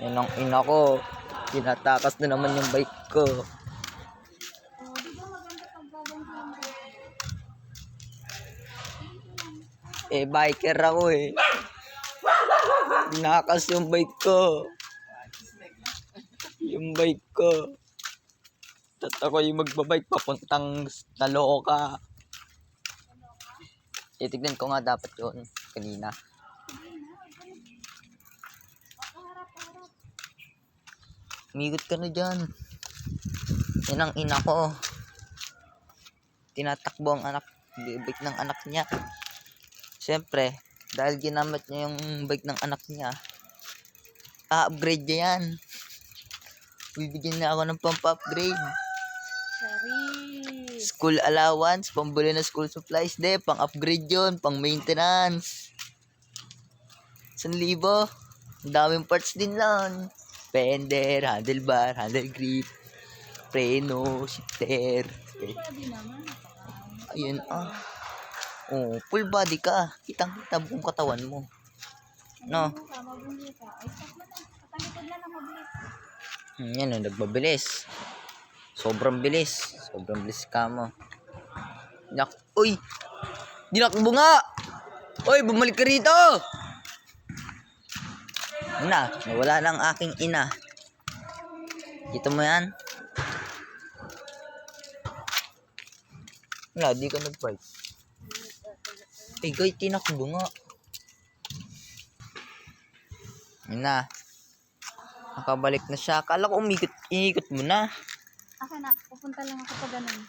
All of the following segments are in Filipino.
Yan ang ina ko. Tinatakas na naman yung bike ko. Biker ako eh. Tinakas yung bike ko. Yung bike ko. At ako yung magbabike papuntang Caloocan. Titignan ko nga dapat yun kanina. Umigot ka na dyan. Yan ang ina ko. Tinatakbo ang bike ng anak niya. Siyempre, dahil ginamit niya yung bike ng anak niya, upgrade niya yan. Bibigyan na ako ng pampa-upgrade. School allowance, pambili na school supplies, pang-upgrade yun, pang-maintenance. 1,000. Ang daming parts din lang. Fender, handlebar, handle grip, preno, shifter. Ayun Oh, full body ka. Kitang-kita buong katawan mo. No? Yan nagbabilis. Sobrang bilis. Sobrang bilis ka mo. Uy! Dinakbo nga! Uy, bumalik ka rito! Nawala na ang aking ina. Kita mo yan? Wala, di ka nag-fight. Guys, tinakbo nga. Yun na. Nakabalik na siya. Akala ko inikot mo na. Ako na, pupunta lang ako pa ganun.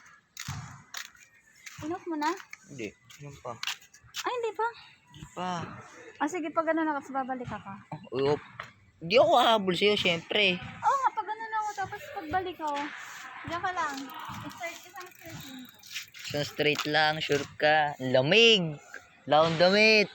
Inok mo na? Hindi, yun pa. Ay, hindi pa. Hindi pa. Sige, pag ganun ako, babalik ako. Hindi ako hahabol sa'yo, syempre. Oo nga, pag ganun ako, tapos pagbalik ako. Diyan ka lang. Isang straight. Isang straight lang, sure ka. Lamig. Laong damit.